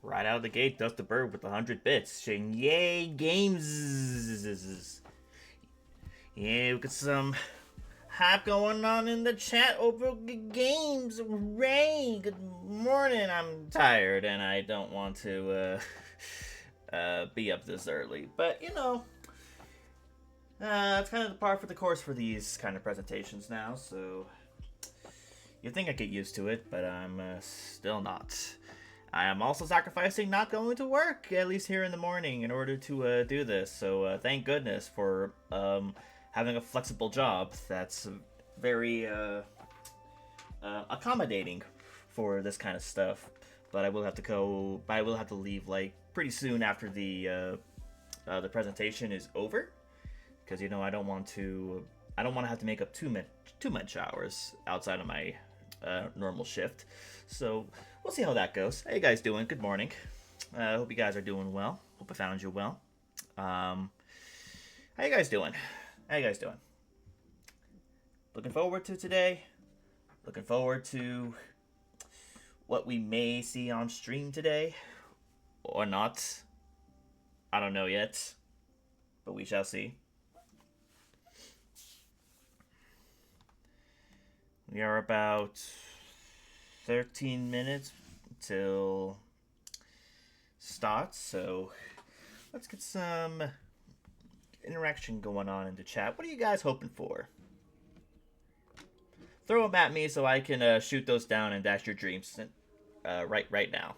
Right out of the gate, Dust the Bird with 100 bits, saying, "Yay, games!" Yeah, we got some hype going on in the chat over games. Ray, good morning. I'm tired and I don't want to be up this early, but it's kind of the par for the course for these kind of presentations now. So you'd think I get used to it, but I'm still not. I am also sacrificing not going to work, at least here in the morning, in order to do this. So thank goodness for having a flexible job that's very accommodating for this kind of stuff. But I will have to go. I will have to leave like pretty soon after the presentation is over, because I don't want to. I don't want to have to make up too much hours outside of my normal shift. So we'll see how that goes. How you guys doing? Good morning. I hope you guys are doing well. Hope I found you well. How you guys doing? How you guys doing? Looking forward to today. Looking forward to what we may see on stream today. Or not. I don't know yet. But we shall see. We are about 13 minutes till start, so let's get some interaction going on in the chat. What are you guys hoping for? Throw them at me so I can shoot those down and dash your dreams right now.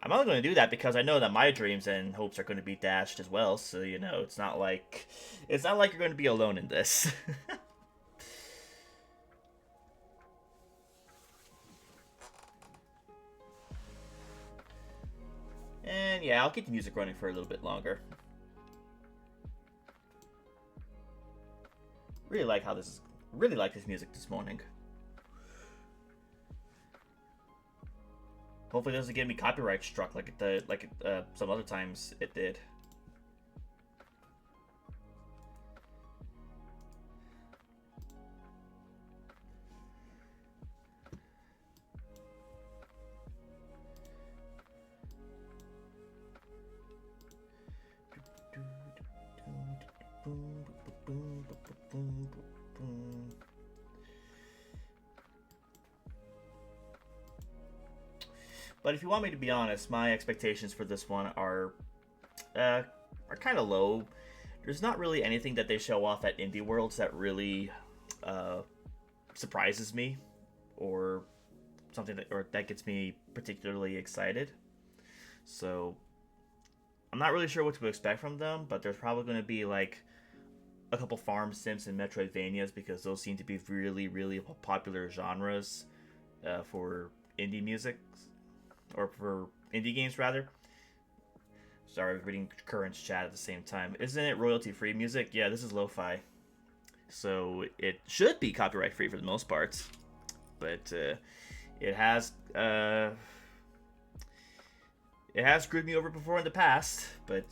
I'm only going to do that because I know that my dreams and hopes are going to be dashed as well. So it's not like you're going to be alone in this. And yeah, I'll keep the music running for a little bit longer. Really like this music this morning. Hopefully it doesn't get me copyright struck like some other times it did. But if you want me to be honest, my expectations for this one are kind of low. There's not really anything that they show off at Indie Worlds that really surprises me, or something that gets me particularly excited. So I'm not really sure what to expect from them, but there's probably going to be like a couple farm sims and Metroidvanias, because those seem to be really, really popular genres for indie music. Or for indie games, rather. Sorry, reading Current's chat at the same time. Isn't it royalty-free music? Yeah, this is lo-fi. So it should be copyright-free for the most part. But it has screwed me over before in the past. But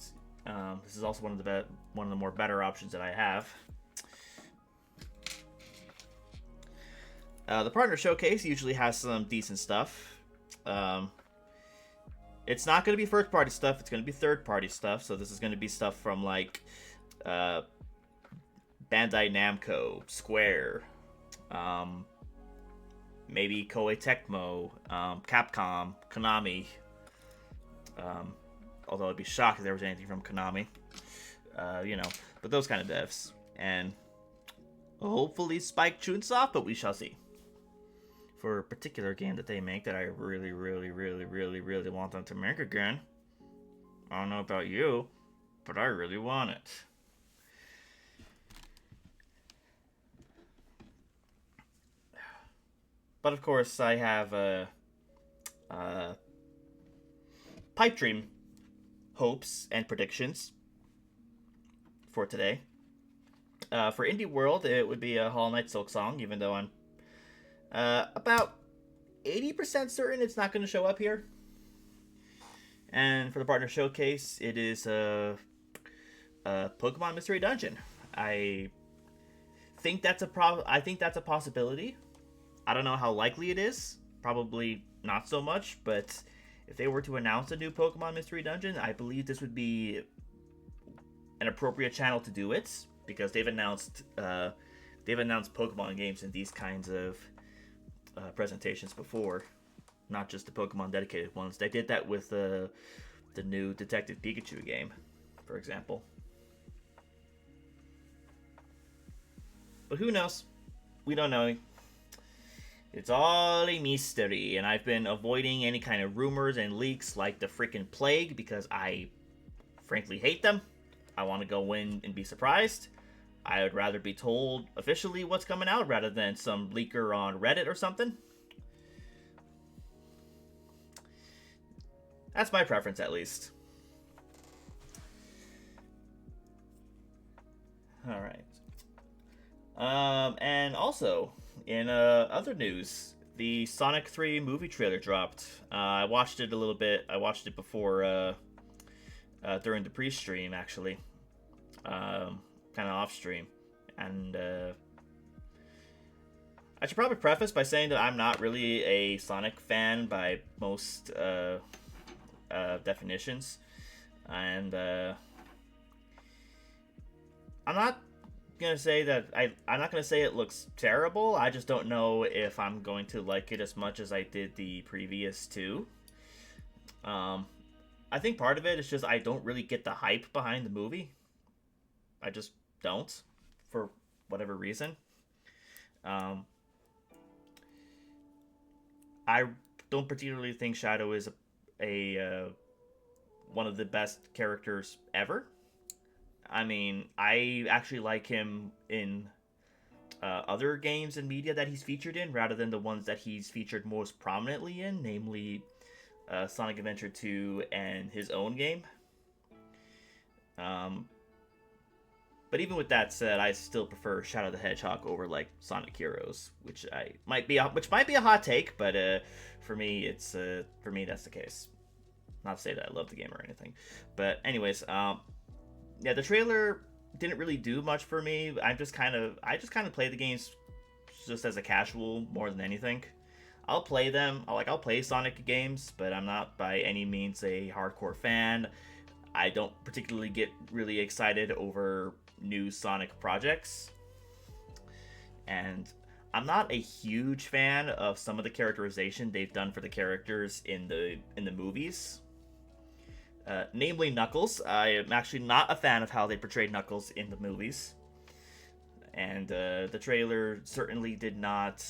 this is also one of the more better options that I have. The partner showcase usually has some decent stuff. It's not going to be first-party stuff. It's going to be third-party stuff. So this is going to be stuff from like Bandai Namco, Square, maybe Koei Tecmo, Capcom, Konami. Although I'd be shocked if there was anything from Konami. But those kind of devs. And hopefully Spike Chunsoft, but we shall see. For a particular game that they make that I really, really, really, really, really want them to make again. I don't know about you, but I really want it. But of course, I have pipe dream hopes and predictions for today. For Indie World, it would be a Hollow Knight Silk Song, even though I'm about 80% certain it's not going to show up here. And for the partner showcase, it is a Pokemon Mystery Dungeon. I think that's a possibility. I don't know how likely it is. Probably not so much, but if they were to announce a new Pokemon Mystery Dungeon, I believe this would be an appropriate channel to do it, because they've announced Pokemon games in these kinds of presentations before, not just the Pokemon dedicated ones. They did that with the new Detective Pikachu game, for example. But who knows? We don't know. It's all a mystery, and I've been avoiding any kind of rumors and leaks like the freaking plague because I frankly hate them. I want to go in and be surprised. I would rather be told officially what's coming out rather than some leaker on Reddit or something. That's my preference, at least. All right. And also, in other news, the Sonic 3 movie trailer dropped. I watched it a little bit. I watched it before, during the pre-stream, actually. Kind of off-stream. And I should probably preface by saying that I'm not really a Sonic fan by most definitions. And I'm not gonna say that I'm not gonna say it looks terrible. I just don't know if I'm going to like it as much as I did the previous two. I think part of it is just I don't really get the hype behind the movie. I just don't, for whatever reason. I don't particularly think Shadow is a one of the best characters ever. I mean, I actually like him in other games and media that he's featured in, rather than the ones that he's featured most prominently in, namely Sonic Adventure 2 and his own game. But even with that said, I still prefer Shadow the Hedgehog over like Sonic Heroes, which might be a hot take, but for me that's the case. Not to say that I love the game or anything, but anyways, yeah, the trailer didn't really do much for me. I just kind of play the games just as a casual more than anything. I'll play them. I'll play Sonic games, but I'm not by any means a hardcore fan. I don't particularly get really excited over new Sonic projects. And I'm not a huge fan of some of the characterization they've done for the characters in the movies. Namely Knuckles. I am actually not a fan of how they portrayed Knuckles in the movies. And the trailer certainly did not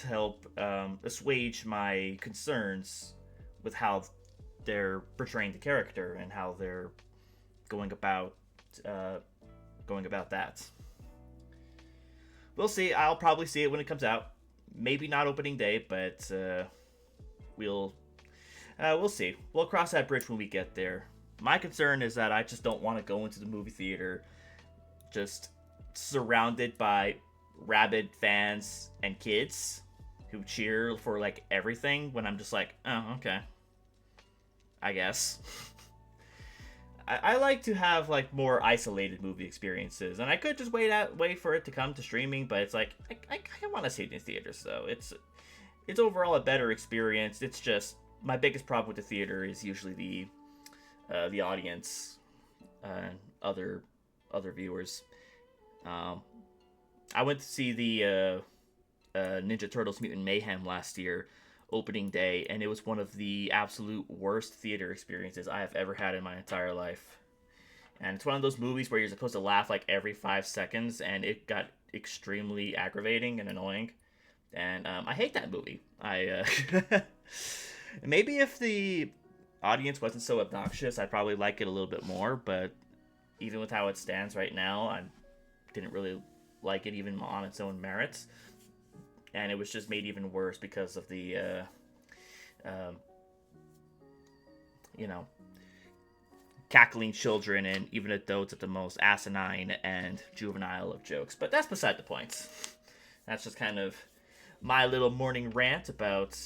help assuage my concerns with how they're portraying the character and how they're going about that. We'll see. I'll probably see it when it comes out. Maybe not opening day, but we'll see. We'll cross that bridge when we get there. My concern is that I just don't want to go into the movie theater just surrounded by rabid fans and kids who cheer for like everything when I'm just like, oh, okay, I guess. I like to have like more isolated movie experiences, and I could just wait for it to come to streaming, but it's like I want to see it in theaters, though. It's overall a better experience. It's just my biggest problem with the theater is usually the audience and other viewers. I went to see the Ninja Turtles Mutant Mayhem last year, opening day, and it was one of the absolute worst theater experiences I have ever had in my entire life. And it's one of those movies where you're supposed to laugh like every 5 seconds, and it got extremely aggravating and annoying. And I hate that movie. Maybe if the audience wasn't so obnoxious, I'd probably like it a little bit more, but even with how it stands right now, I didn't really like it even on its own merits. And it was just made even worse because of the, cackling children and even adults at the most asinine and juvenile of jokes. But that's beside the point. That's just kind of my little morning rant about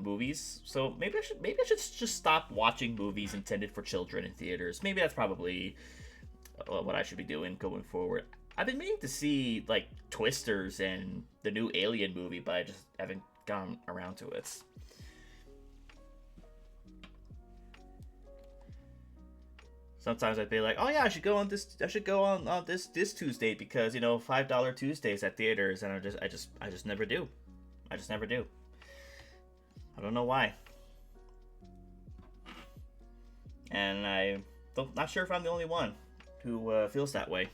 movies. So maybe I should just stop watching movies intended for children in theaters. Maybe that's probably what I should be doing going forward. I've been meaning to see like Twisters and the new Alien movie, but I just haven't gotten around to it. Sometimes I'd be like, oh yeah, I should go on this. I should go on this Tuesday because you know $5 Tuesdays at theaters, and I just never do. I just never do. I don't know why. And not sure if I'm the only one who feels that way.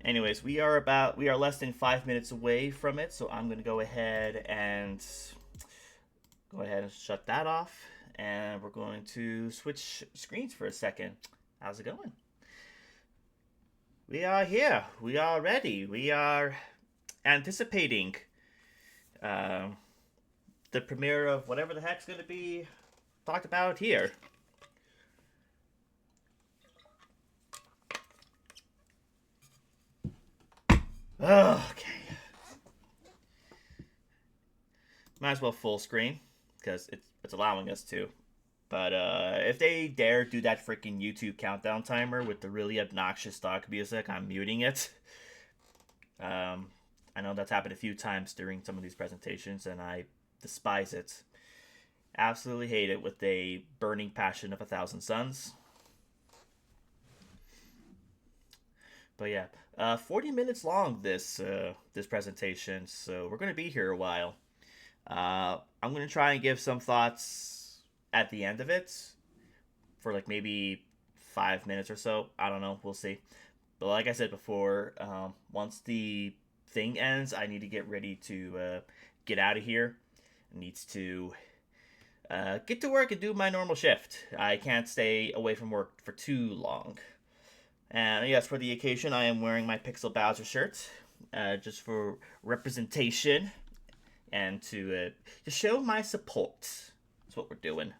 Anyways, we are less than 5 minutes away from it, so I'm gonna go ahead and shut that off, and we're going to switch screens for a second. How's it going? We are here. We are ready. We are anticipating the premiere of whatever the heck's going to be talked about here. Okay. Might as well full screen because it's allowing us to. But if they dare do that freaking YouTube countdown timer with the really obnoxious stock music, I'm muting it. I know that's happened a few times during some of these presentations, and I despise it. Absolutely hate it with a burning passion of 1,000 suns. But yeah, 40 minutes long this presentation, so we're going to be here a while. I'm going to try and give some thoughts at the end of it for like maybe 5 minutes or so. I don't know. We'll see. But like I said before, once the thing ends, I need to get ready to get out of here. I need to get to work and do my normal shift. I can't stay away from work for too long. And yes, for the occasion, I am wearing my Pixel Bowser shirt, just for representation and to show my support. That's what we're doing.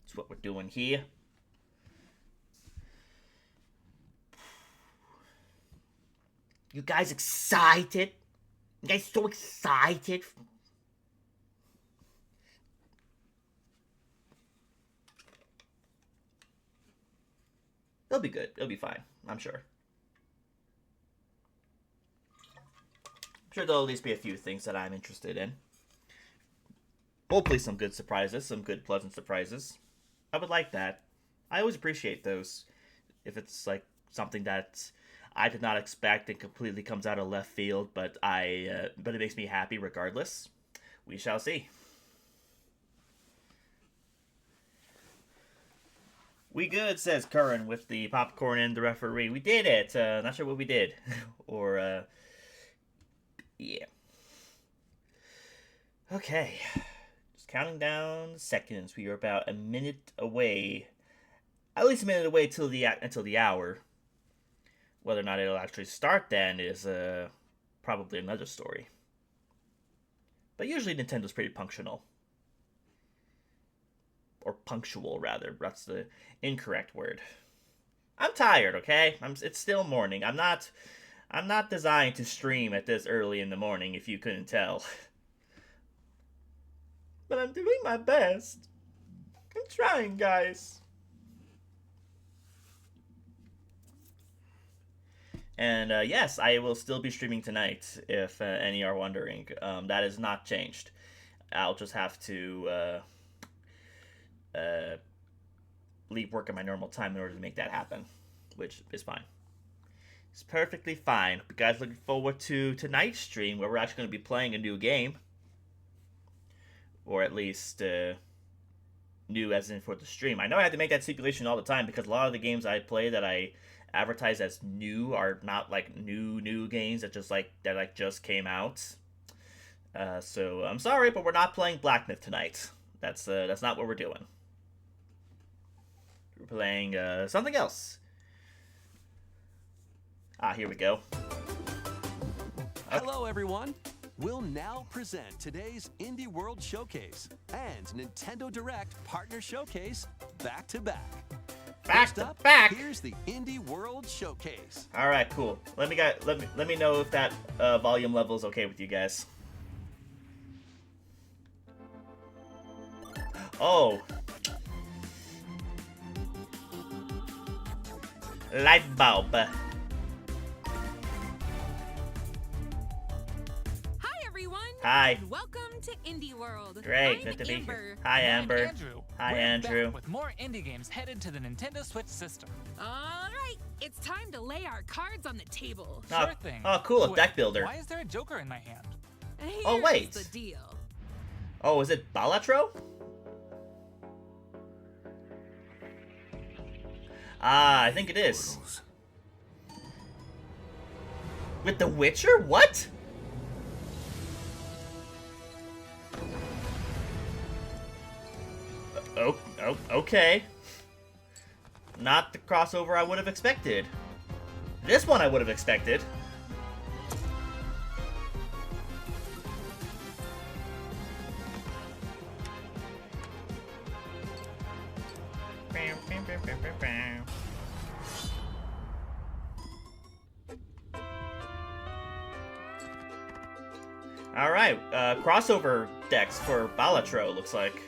That's what we're doing here. You guys excited? You guys so excited? It'll be good. It'll be fine. I'm sure. I'm sure there'll at least be a few things that I'm interested in. Hopefully some good surprises, some good pleasant surprises. I would like that. I always appreciate those. If it's like something that I did not expect and completely comes out of left field, but it makes me happy regardless. We shall see. We good, says Curran with the popcorn and the referee. We did it. Not sure what we did. Or, yeah. Okay. Just counting down seconds. We are about a minute away. At least a minute away until the hour. Whether or not it'll actually start then is probably another story. But usually Nintendo's pretty punctual. Or punctual, rather. That's the incorrect word. I'm tired, okay? It's still morning. I'm not designed to stream at this early in the morning, if you couldn't tell. But I'm doing my best. I'm trying, guys. And yes, I will still be streaming tonight, if any are wondering. That has not changed. I'll just have to leave work at my normal time in order to make that happen, which is fine. It's perfectly fine. You guys looking forward to tonight's stream, where we're actually going to be playing a new game, or at least new as in for the stream. I know I have to make that stipulation all the time because a lot of the games I play that I advertise as new are not like new games that just came out. So I'm sorry, but we're not playing Black Myth tonight. That's not what we're doing. We're playing something else. Here we go. Hello, everyone. We'll now present today's Indie World Showcase and Nintendo Direct Partner Showcase back to back. Back to back. Here's the Indie World Showcase. All right, cool. Let me know if that volume level is okay with you guys. Oh. Light bulb. Hi everyone. Hi. And welcome to Indie World. Great, I'm good to be Amber. here. Hi, And Amber. Andrew. Hi, We're Andrew. Back with more indie games headed to the Nintendo Switch system. All right, it's time to lay our cards on the table. Oh, Sure thing. oh, cool, a Wait, deck builder. Why is there a Joker in my hand? Here's Oh, wait. the deal. Oh, is it Balatro? Ah, I think it is. With The Witcher? What? Oh, okay. Not the crossover I would have expected. This one I would have expected. Alright, crossover decks for Balatro, looks like.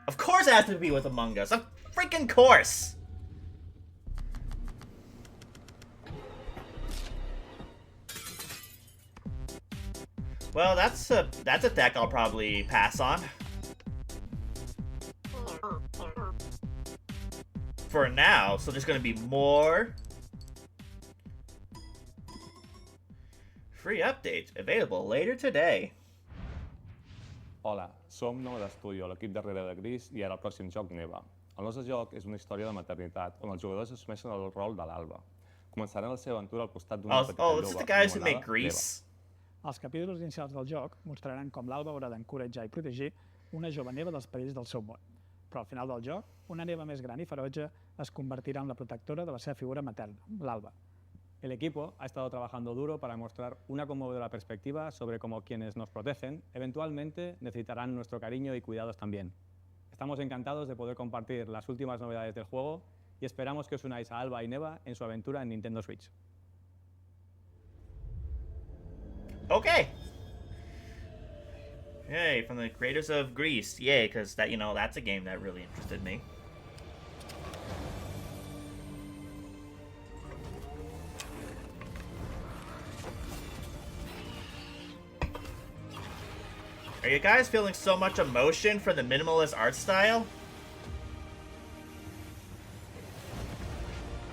Of course it has to be with Among Us. Of freaking course! Well, that's a deck I'll probably pass on. For now, so there's gonna be more free updates available later today. Hola, som Nou d'Estudio, l'equip darrere de Gris i ara el pròxim joc Neva. El nostre joc és una història de maternitat on els jugadors assumeixen el rol de l'Alba. Començaran la seva aventura al costat d'una petita Oh, this is jove the guys who anomenada make Grease. Els capítols inicials del joc mostraran com l'Alba haurà d'encoratjar i protegir una jove neva dels perills del seu món. Però al final del joc, una neva més gran i ferotge es convertirà en la protectora de la seva figura materna, l'Alba. El equipo ha estado trabajando duro para mostrar una conmovedora perspectiva sobre cómo quienes nos protegen eventualmente necesitarán nuestro cariño y cuidados también. Estamos encantados de poder compartir las últimas novedades del juego y esperamos que os unáis a Alba y Neva en su aventura en Nintendo Switch. Okay. Yay, from the creators of Grease. Yay, because that, you know, that's a game that really interested me. Are you guys feeling so much emotion for the minimalist art style?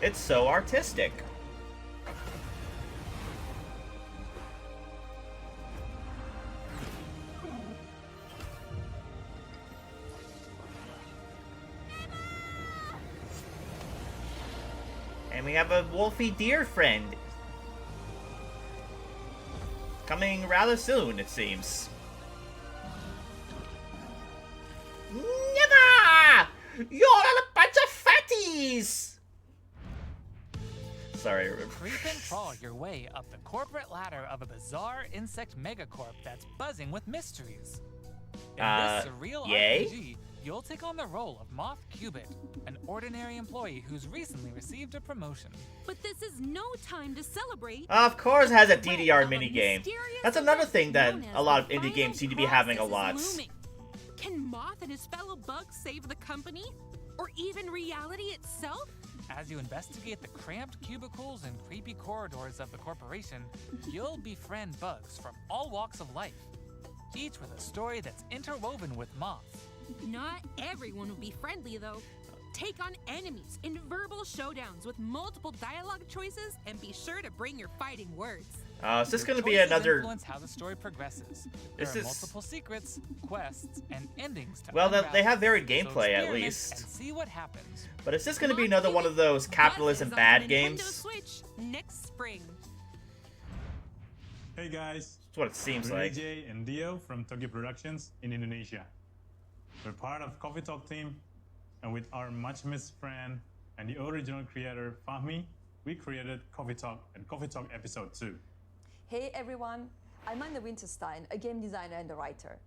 It's so artistic. And we have a wolfy deer friend. Coming rather soon, it seems. Never! You're all a bunch of fatties! Sorry. Creep and crawl your way up the corporate ladder of a bizarre insect megacorp that's buzzing with mysteries. In this surreal yay? RPG, you'll take on the role of Moth Cubit, an ordinary employee who's recently received a promotion. But this is no time to celebrate. Of course, it has a The threat DDR of a minigame. mysterious That's another event thing that known as a lot of the indie games final seem to be having a process lot. is looming. Can Moth and his fellow bugs save the company? Or even reality itself? As you investigate the cramped cubicles and creepy corridors of the corporation, you'll befriend bugs from all walks of life, each with a story that's interwoven with Moth. Not everyone will be friendly, though. Take on enemies in verbal showdowns with multiple dialogue choices, and be sure to bring your fighting words. Is this Your going to be choices another... influence how the story progresses. This There are is- multiple secrets, quests, and endings to Well, they unravel. have varied So gameplay, at experiment least. And see what happens. But is this going to be another one of those capitalism Buzzes on bad Nintendo games? Switch next spring. Hey guys, That's what it seems we're like. AJ and Dio from Tokyo Productions in Indonesia. We're part of Coffee Talk team, and with our much missed friend and the original creator Fahmi, we created Coffee Talk and Coffee Talk Episode 2. Hey everyone, I'm Anna Winterstein, a game designer and a writer.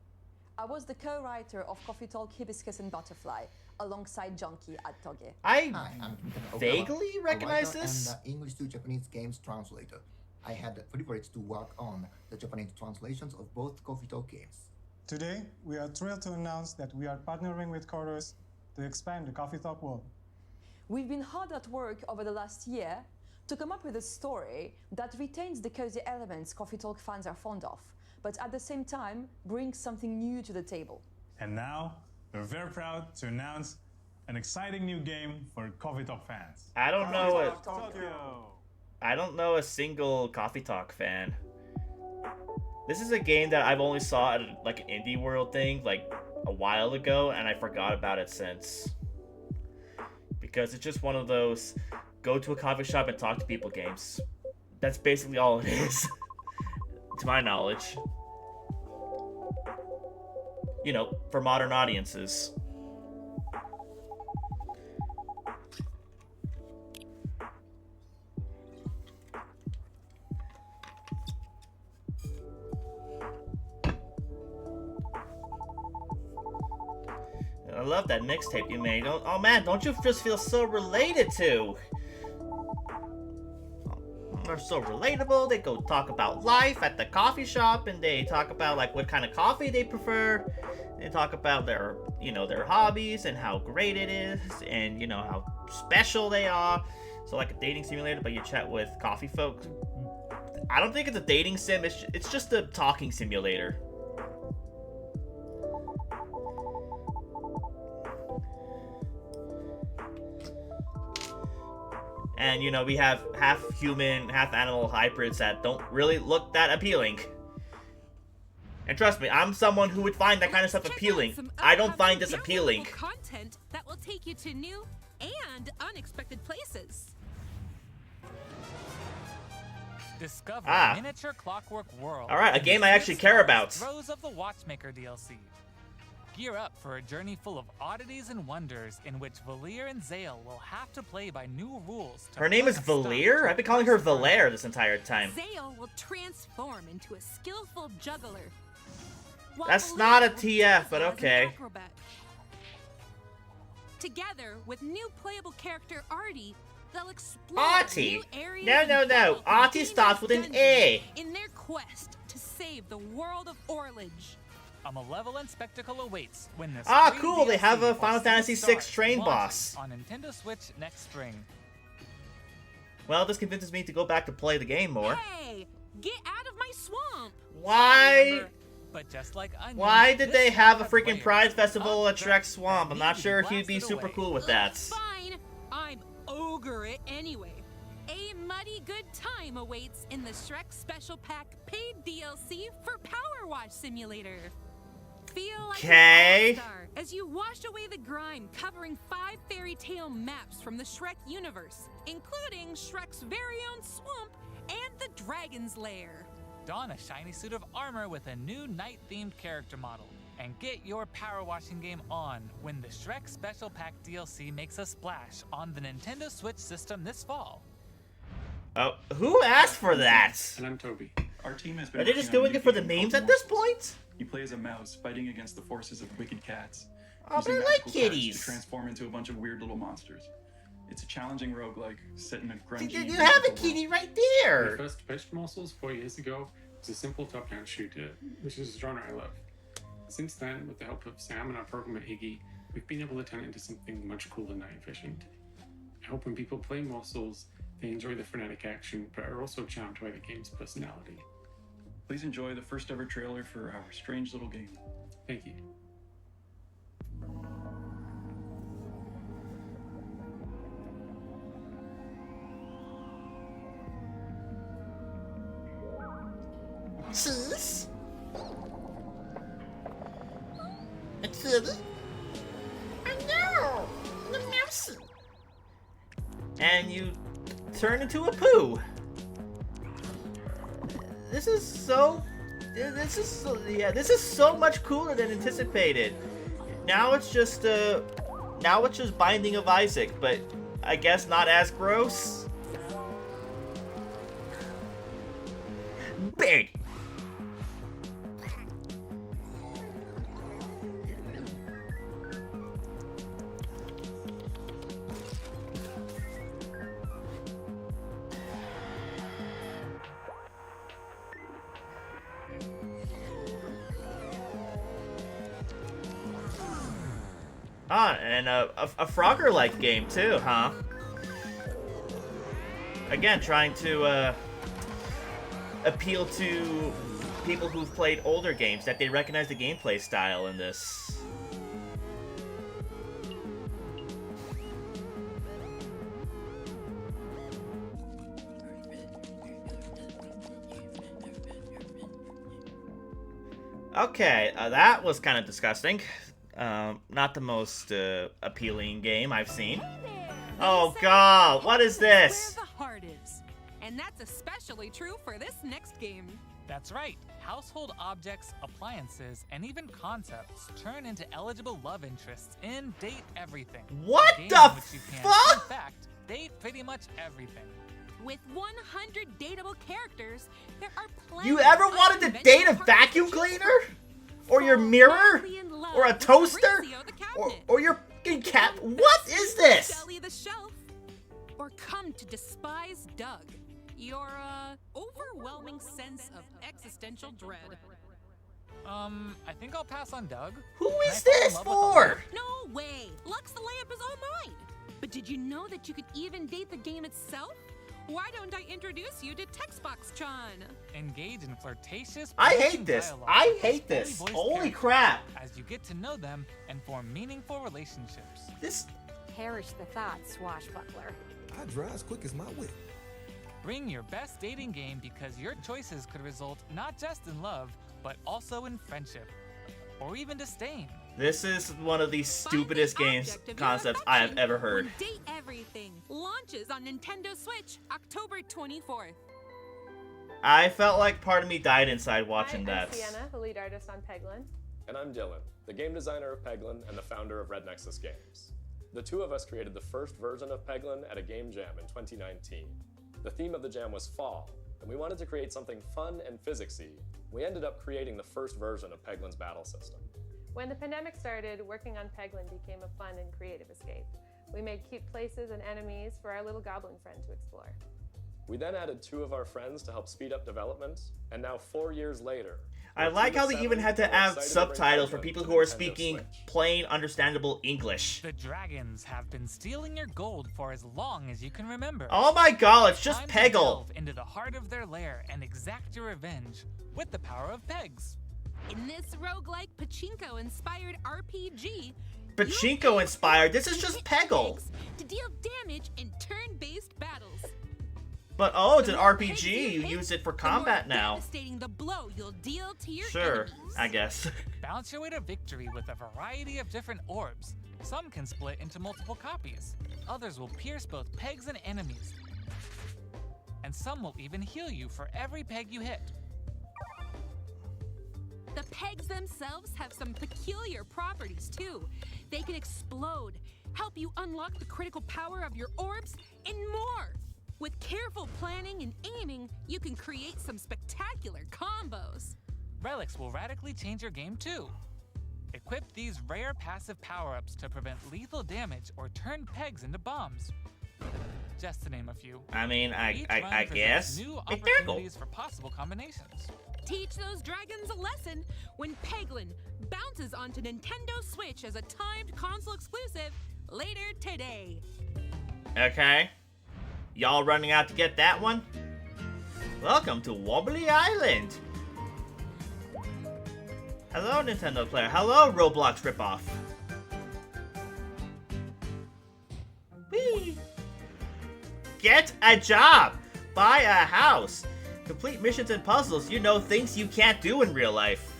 I was the co-writer of Coffee Talk Hibiscus and Butterfly alongside Junkie at Toge. I Hi, I'm Kintaro Okawa, vaguely a recognize writer this. and English to Japanese games translator. I had the privilege to work on the Japanese translations of both Coffee Talk games. Today, we are thrilled to announce that we are partnering with Chorus to expand the Coffee Talk world. We've been hard at work over the last year to come up with a story that retains the cozy elements Coffee Talk fans are fond of, but at the same time brings something new to the table. And now, we're very proud to announce an exciting new game for Coffee Talk fans. I don't know Tokyo! I don't know a single Coffee Talk fan. This is a game that I've only saw at like an Indie World thing like a while ago, and I forgot about it since. Because it's just one of those go to a coffee shop and talk to people games. That's basically all it is, to my knowledge. You know, for modern audiences. I love that mixtape you made. Oh man, don't you just feel so related to? They're so relatable. They go talk about life at the coffee shop, and they talk about like what kind of coffee they prefer. They talk about their, you know, their hobbies and how great it is, and you know how special they are. So like a dating simulator, but you chat with coffee folks. I don't think it's a dating sim. It's just a talking simulator. And, you know, we have half human, half animal hybrids that don't really look that appealing. And trust me, I'm someone who would find that kind of stuff appealing. I don't find this appealing. Content that will take you to new and unexpected places. Discover Ah. Miniature Clockwork World. Alright, a game I actually care about. Rose of the Watchmaker DLC. Gear up for a journey full of oddities and wonders in which Valir and Zale will have to play by new rules. Her name is Valir? I've been calling her Valaire this entire time. Zale will transform into a skillful juggler. while That's Valir not a will TF, but dazzle as an okay. acrobat. Together with new playable character Artie, they'll explore Artie? new areas No, and no, no. battle through Artie dangerous starts with an dungeons A. in their quest to save the world of Orlage. A malevolent spectacle awaits when this Ah, free cool, they have a DLC Final for Fantasy City VI Stars train launches boss. on Nintendo Switch next spring. Well, this convinces me to go back to play the game more. Hey, get out of my swamp! Why? But just like Onion, Why did this they will have a have freaking players Pride Festival at upset Shrek Swamp? I'm and not need sure to if he'd be blast it super away. cool with that. Fine, I'm ogre it anyway. A muddy good time awaits in the Shrek Special Pack paid DLC for Power Wash Simulator. Feel like Okay. an all-star as you wash away the grime, covering 5 fairy tale maps from the Shrek universe, including Shrek's very own swamp and the Dragon's Lair. Don a shiny suit of armor with a new night-themed character model, and get your power washing game on when the Shrek Special Pack DLC makes a splash on the Nintendo Switch system this fall. Oh, who asked for that? And I'm Toby. Our team has been Are they just working on a doing new it for the game memes called at this Morsels. point? You play as a mouse fighting against the forces of wicked cats. Oh, using but I like magical cards kitties. to transform into a bunch of weird little monsters. It's a challenging roguelike set in a grungy... You have a mythical kitty world. right When there. I first pitched Morsels 4 years ago, it was a simple top-down shooter, which is a genre I love. Since then, with the help of Sam and our programmer Iggy, we've been able to turn it into something much cooler and night efficient. I hope when people play Morsels, they enjoy the frenetic action, but are also charmed by the game's personality. Please enjoy the first ever trailer for our strange little game. Thank you. Cheese? A kitty? I know! The mousey! And you turn into a poo. This is so much cooler than anticipated. Now it's just Binding of Isaac, but I guess not as gross. Big. Ah, and a Frogger-like game too, huh? Again, trying to appeal to people who've played older games, that they recognize the gameplay style in this. Okay, that was kind of disgusting. Not the most appealing game I've seen. Oh god, what is this? Where the heart is. And that's especially true for this next game. That's right. Household objects, appliances, and even concepts turn into eligible love interests in Date Everything. What a game the in which you can, fuck? in fact, date pretty much everything. With 100 dateable characters, there are plenty. You ever wanted to date a vacuum cleaner? Or your mirror? Or a toaster? Or your fucking cat? What is this? Shelly the shelf. Or come to despise Doug. Your overwhelming sense of existential dread. I think I'll pass on Doug. Who is this for? No way! Lux the lamp is all mine! But did you know that you could even date the game itself? Why don't I introduce you to Textbox-chan? Engage in flirtatious. I hate this. dialogue I with hate fully this. voiced Holy characters crap. As you get to know them and form meaningful relationships. This. Perish the thought, swashbuckler. I drive as quick as my wit. Bring your best dating game because your choices could result not just in love, but also in friendship. Or even disdain. This is one of the stupidest games concepts I have ever heard. Date Everything launches on Nintendo Switch October 24th. I felt like part of me died inside watching that. I'm Sienna, the lead artist on Peglin. And I'm Dylan, the game designer of Peglin and the founder of Red Nexus Games. The two of us created the first version of Peglin at a game jam in 2019. The theme of the jam was fall, and we wanted to create something fun and physicsy. We ended up creating the first version of Peglin's battle system. When the pandemic started, working on Peglin became a fun and creative escape. We made cute places and enemies for our little goblin friend to explore. We then added 2 of our friends to help speed up development, and now 4 years later, I like how they even had to add subtitles for people who are speaking plain, understandable English. The dragons have been stealing your gold for as long as you can remember. Oh my god, it's just Time to Peggle. delve into the heart of their lair and exact your revenge with the power of pegs. In this roguelike pachinko-inspired RPG, Pachinko inspired. This is just Peggle. to deal damage in turn-based battles. But oh, it's an RPG. You use it for combat now. Devastating the blow you'll deal to your Sure, enemies. I guess. Bounce your way to victory with a variety of different orbs. Some can split into multiple copies. Others will pierce both pegs and enemies. And some will even heal you for every peg you hit. The pegs themselves have some peculiar properties too. They can explode, help you unlock the critical power of your orbs, and more. With careful planning and aiming, you can create some spectacular combos. Relics will radically change your game too. Equip these rare passive power-ups to prevent lethal damage or turn pegs into bombs. Just to name a few. I mean, Each run I presents guess. new Big Turtle. opportunities for possible combinations. Teach those dragons a lesson when Peglin bounces onto Nintendo Switch as a timed console exclusive later today. Okay. Y'all running out to get that one? Welcome to Wobbly Island. Hello, Nintendo player. Hello, Roblox ripoff. Whee! Get a job. Buy a house. Complete missions and puzzles. You know, things you can't do in real life.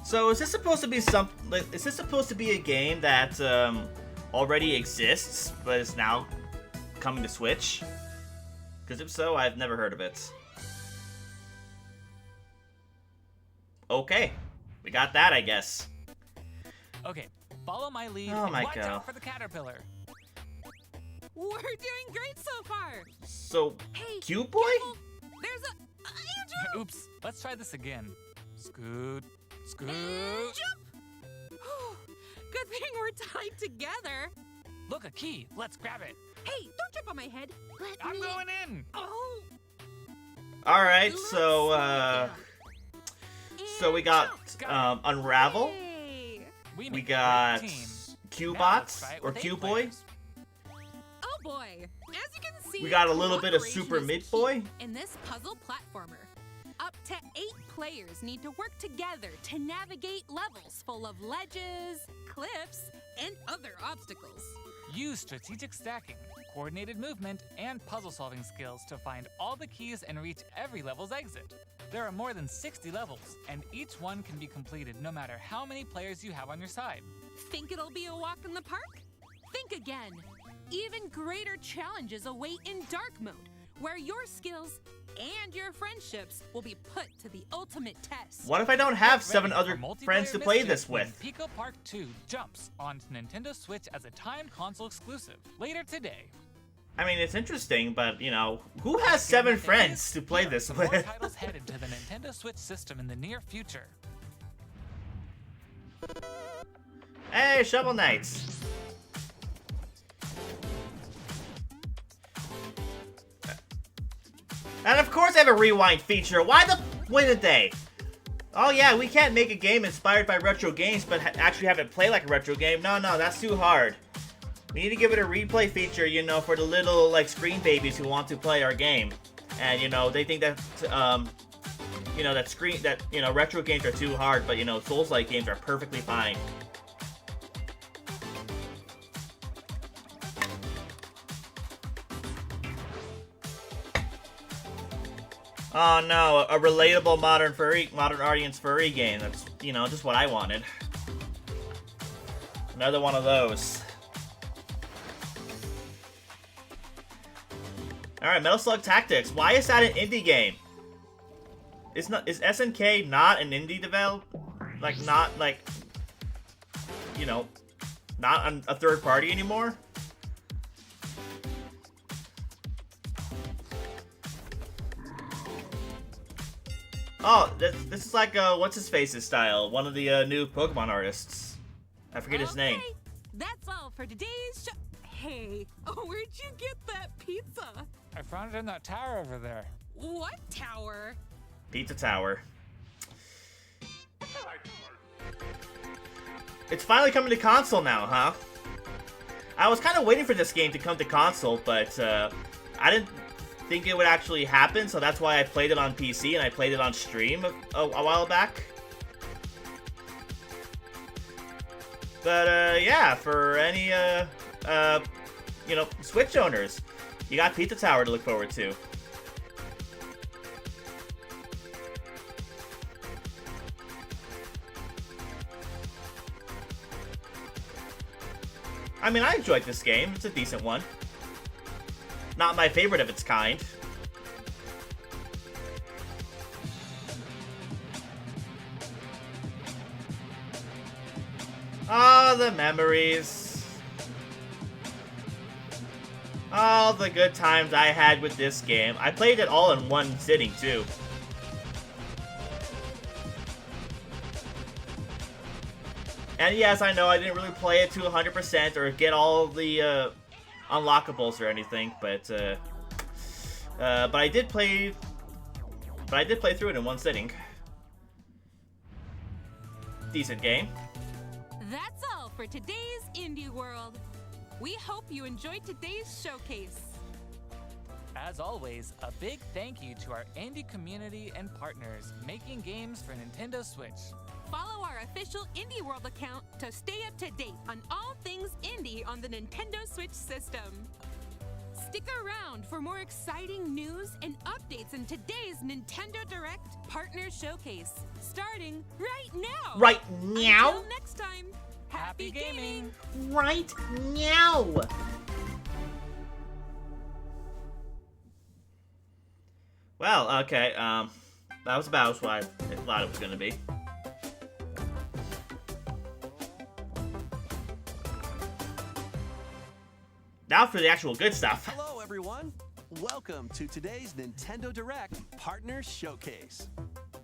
So is this supposed to be is this supposed to be a game that already exists but is now coming to Switch? Because if so, I've never heard of it. Okay, we got that, I guess. Okay, follow my lead Oh and my watch God. out for the caterpillar. We're doing great so far. So, Hey, cute boy? careful. There's a Andrew. Oops, let's try this again. Scoot, scoot. Jump. Good thing we're tied together. Look, a key. Let's grab it. Hey, don't jump on my head. I'm going in. Oh. All right, so we got Unravel. We got Q-Bots or Q-Boy. Oh boy! As you can see, We got a little bit of cooperation Super is Meat key Boy. in this puzzle platformer. Up to 8 players need to work together to navigate levels full of ledges, cliffs, and other obstacles. Use strategic stacking, coordinated movement, and puzzle-solving skills to find all the keys and reach every level's exit. There are more than 60 levels, and each one can be completed no matter how many players you have on your side. Think it'll be a walk in the park? Think again. Even greater challenges await in dark mode, where your skills and your friendships will be put to the ultimate test. What if I don't have Get 7 ready other for multiplayer friends to play mischief this when with? Pico Park 2 jumps onto Nintendo Switch as a timed console exclusive later today. I mean, it's interesting, but, you know, who has 7 friends to play this Some more with? titles headed to the Nintendo Switch system in the near future. Hey, Shovel Knights. And of course I have a rewind feature. Why the didn't they? Oh yeah, we can't make a game inspired by retro games, but actually have it play like a retro game. No, that's too hard. We need to give it a replay feature, you know, for the little, like, screen babies who want to play our game. And, you know, they think that, you know, retro games are too hard, but, you know, Souls-like games are perfectly fine. Oh no, a relatable modern audience furry game. That's, you know, just what I wanted. Another one of those. Alright, Metal Slug Tactics. Why is that an indie game? Is SNK not an indie develop? Like, not, like, you know, not a third party anymore? Oh, this is like, what's his face's style? One of the new Pokemon artists. I forget his name. That's all for today's show. Hey, where'd you get that pizza? I found it in that tower over there. What tower? Pizza Tower. It's finally coming to console now, huh? I was kind of waiting for this game to come to console, but I didn't think it would actually happen, so that's why I played it on PC and I played it on stream a while back. But yeah, for any you know, Switch owners, you got Pizza Tower to look forward to. I mean, I enjoyed this game. It's a decent one. Not my favorite of its kind. Oh, the memories. All the good times I had with this game. I played it all in one sitting, too. And yes, I know I didn't really play it to 100% or get all the unlockables or anything, but I did play through it in one sitting. Decent game. That's all for today's Indie World. We hope you enjoyed today's showcase. As always, a big thank you to our indie community and partners making games for Nintendo Switch. Follow our official Indie World account to stay up to date on all things indie on the Nintendo Switch system. Stick around for more exciting news and updates in today's Nintendo Direct Partner Showcase, starting right now. Right now? Until next time, happy gaming. Right now. Well, okay, that was about what I thought it was gonna be. Now for the actual good stuff. Hello, everyone. Welcome to today's Nintendo Direct Partner Showcase.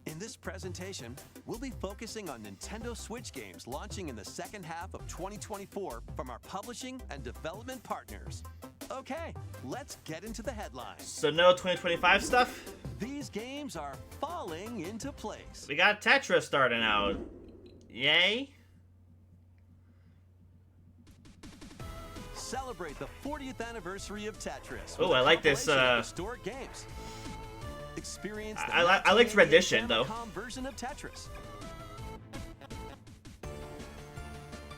In this presentation, we'll be focusing on Nintendo Switch games launching in the second half of 2024 from our publishing and development partners. Okay, let's get into the headlines. So no 2025 stuff? These games are falling into place. We got Tetris starting out. Yay. Celebrate the 40th anniversary of Tetris. Oh, I like this. Historic games. Experience the I liked rendition though. version of Tetris.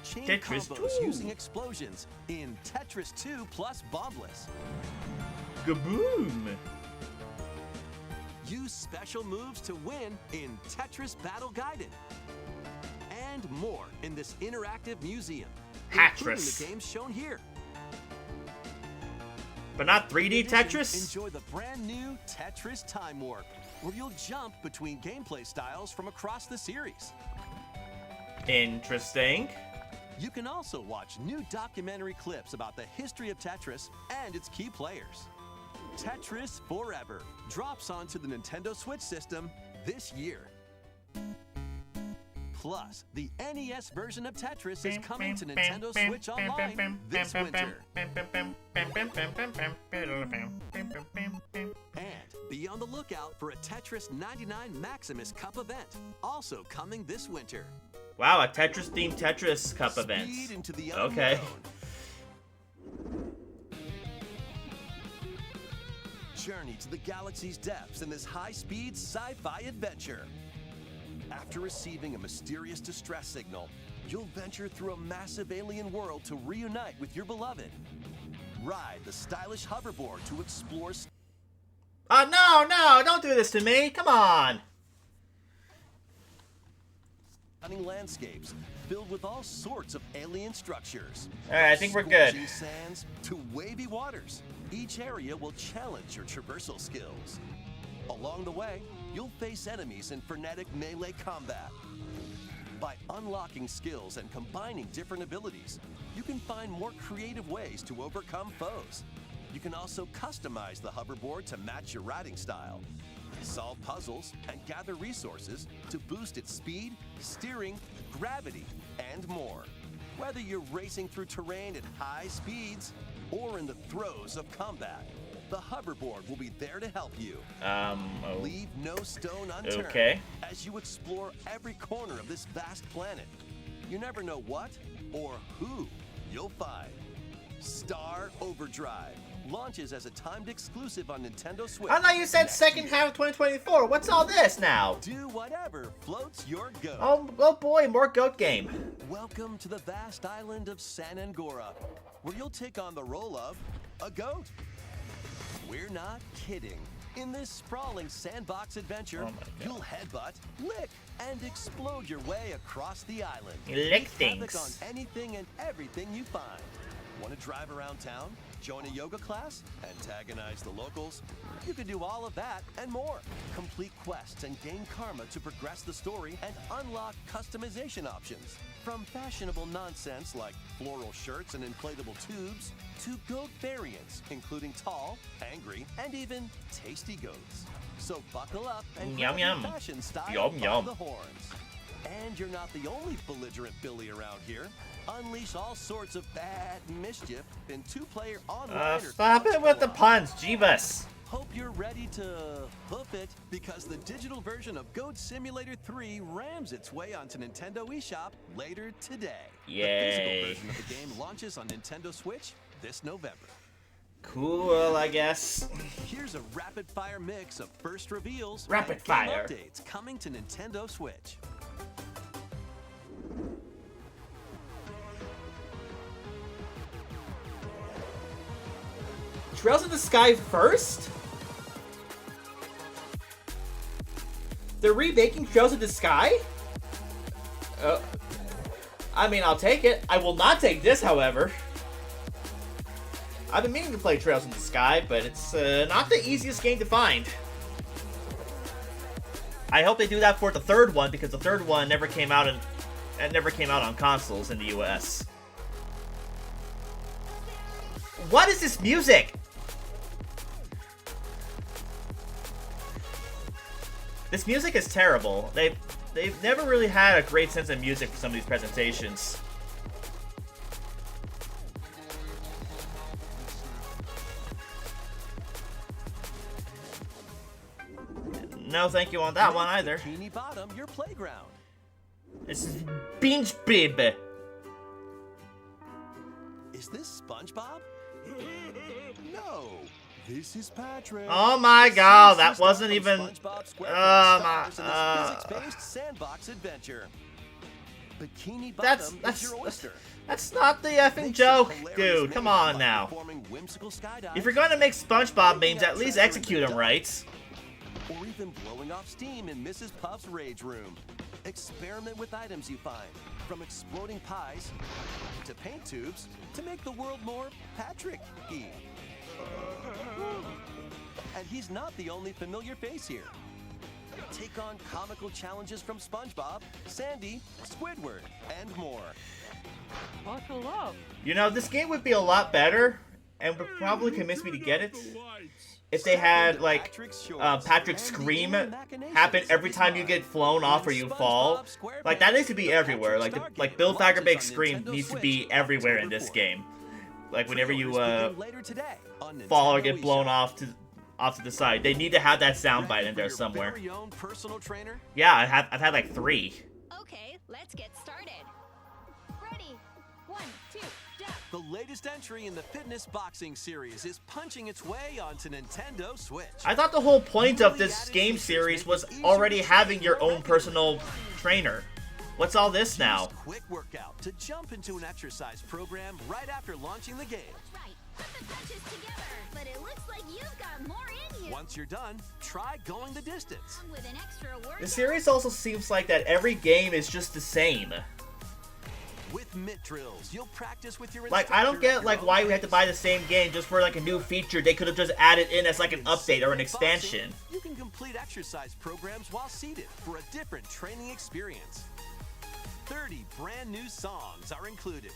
Chain Tetris combos 2. using explosions in Tetris 2 plus Bombless. Kaboom! Use special moves to win in Tetris Battle Guided. And more in this interactive museum, including the games shown here. But not 3D Tetris? Enjoy the brand new Tetris Time Warp, where you'll jump between gameplay styles from across the series. Interesting. You can also watch new documentary clips about the history of Tetris and its key players. Tetris Forever drops onto the Nintendo Switch system this year. Plus, the NES version of Tetris is coming to Nintendo Switch Online this winter. And be on the lookout for a Tetris 99 Maximus Cup event, also coming this winter. Wow, a Tetris-themed Tetris Cup event. Speed into the Okay. unknown. Journey to the galaxy's depths in this high-speed sci-fi adventure. After receiving a mysterious distress signal, you'll venture through a massive alien world to reunite with your beloved. Ride the stylish hoverboard to explore... No, don't do this to me. Come on. Stunning landscapes filled with all sorts of alien structures. All right, I think we're good. Scorching sands to wavy waters. Each area will challenge your traversal skills. Along the way, you'll face enemies in frenetic melee combat. By unlocking skills and combining different abilities, you can find more creative ways to overcome foes. You can also customize the hoverboard to match your riding style. Solve puzzles and gather resources to boost its speed, steering, gravity, and more. Whether you're racing through terrain at high speeds or in the throes of combat, the hoverboard will be there to help you. Leave no stone unturned as you explore every corner of this vast planet. You never know what or who you'll find. Star Overdrive launches as a timed exclusive on Nintendo Switch. I thought you said second half of 2024. What's all this now? Do whatever floats your goat. Oh boy, more goat game. Welcome to the vast island of San Angora, where you'll take on the role of a goat. We're not kidding. In this sprawling sandbox adventure, you'll headbutt, lick, and explode your way across the island. Lick Havoc things. on anything and everything you find. Want to drive around town, join a yoga class, antagonize the locals? You can do all of that and more. Complete quests and gain karma to progress the story and unlock customization options. From fashionable nonsense like floral shirts and inflatable tubes, to goat variants, including tall, angry, and even tasty goats. So buckle up and Yum, grab yum. your fashion style Yum, by yum. the horns. And you're not the only belligerent Billy around here. Unleash all sorts of bad mischief in two-player online or Stop it with the puns, Jeebus. Hope you're ready to hoof it, because the digital version of Goat Simulator 3 rams its way onto Nintendo eShop later today. Yay. The physical version of the game launches on Nintendo Switch this November. Cool, I guess. Here's a rapid-fire mix of first reveals Rapid and game fire. updates coming to Nintendo Switch. Trails in the Sky first? They're remaking Trails in the Sky? I mean, I'll take it. I will not take this, however. I've been meaning to play Trails in the Sky, but it's not the easiest game to find. I hope they do that for the third one, because the third one never came out on consoles in the US. What is this music? This music is terrible. They've never really had a great sense of music for some of these presentations. No, thank you on that one either. Bikini Bottom your playground. This is Beach Baby. Is this SpongeBob? No. This is Patrick. Oh my god, that wasn't even. Physics-based sandbox adventure. Bikini Bottom is your oyster. That's not the effing joke, dude. Come on now. If you're going to make SpongeBob memes, at least execute them right. Or even blowing off steam in Mrs. Puff's rage room. Experiment with items you find, from exploding pies to paint tubes to make the world more Patrick-y. And he's not the only familiar face here. Take on comical challenges from SpongeBob, Sandy, Squidward, and more. Buckle up. You know, this game would be a lot better, and would probably convince me to get it, if they had, like, Patrick's scream happen every time you get flown off or you fall. Like, that needs to be everywhere. Like Bill Fagerbake's scream needs to be everywhere in this game. Like, whenever you fall or get blown off to the side, they need to have that soundbite in there somewhere. Yeah, I've had like 3. Okay, let's get started. Ready? 1, 2, jump. The latest entry in the fitness boxing series is punching its way onto Nintendo Switch. I thought the whole point of this game series was already having your own personal trainer. What's all this now? Quick workout to jump into an exercise program right after launching the game. Right, put the punches together, but it looks like you've got more in you. Once you're done, try going the distance. With an extra workout. The series also seems like that every game is just the same. With mitt drills, you'll practice with your like, I don't get like why we had to buy the same game just for like a new feature. They could have just added in as like an update or an expansion. You can complete exercise programs while seated for a different training experience. 30 brand new songs are included.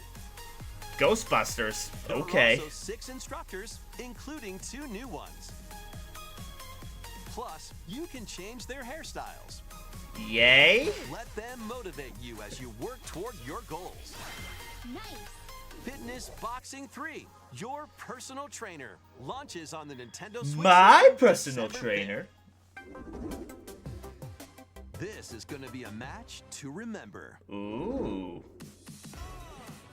Ghostbusters. Okay. There are also 6 instructors, including 2 new ones. Plus, you can change their hairstyles. Yay! Let them motivate you as you work toward your goals. Nice. Fitness Boxing 3, your personal trainer, launches on the Nintendo Switch. My personal trainer. This is going to be a match to remember. Ooh.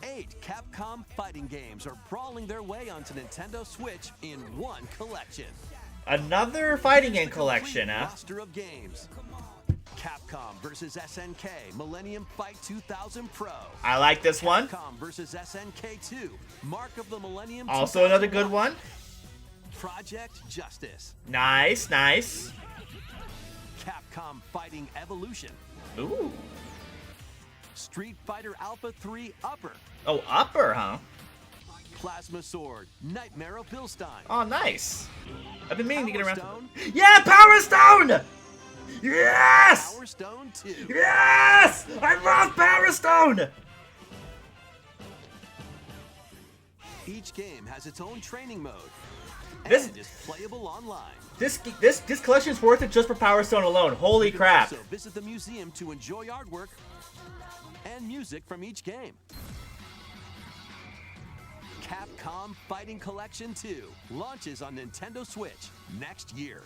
8 Capcom fighting games are brawling their way onto Nintendo Switch in one collection. Another fighting game collection, huh? Roster of games. Capcom vs. SNK Millennium Fight 2000 Pro. I like this one. Capcom vs. SNK 2 Mark of the Millennium. Also another good one. Project Justice. Nice, nice. Capcom Fighting Evolution. Ooh. Street Fighter Alpha 3 Upper. Oh, Upper, huh? Plasma Sword Nightmare of Bilstein. Oh, nice. I've been meaning to get around to... Yeah, Power Stone! Yes! Power Stone 2. Yes! I love Power Stone! Each game has its own training mode. This and is playable online. This collection's worth it just for Power Stone alone. Holy crap. Also visit the museum to enjoy artwork and music from each game. Capcom Fighting Collection 2 launches on Nintendo Switch next year.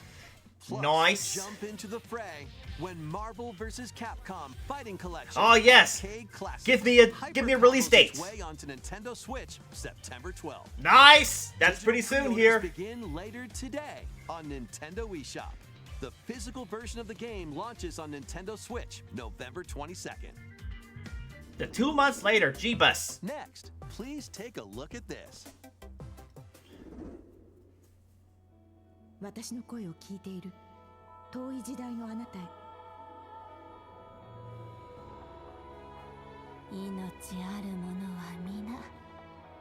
Plus, nice. Jump into the fray when Marvel vs. Capcom Fighting Collection. Oh yes. Give me a release date. Way onto Nintendo Switch September 12th. Nice. That's pretty soon here. Begin later today on Nintendo eShop. The physical version of the game launches on Nintendo Switch November 22nd. The 2 months later, Jeebus. Next, please take a look at this. 私の声を聞いている遠い時代のあなたへ命ある者は皆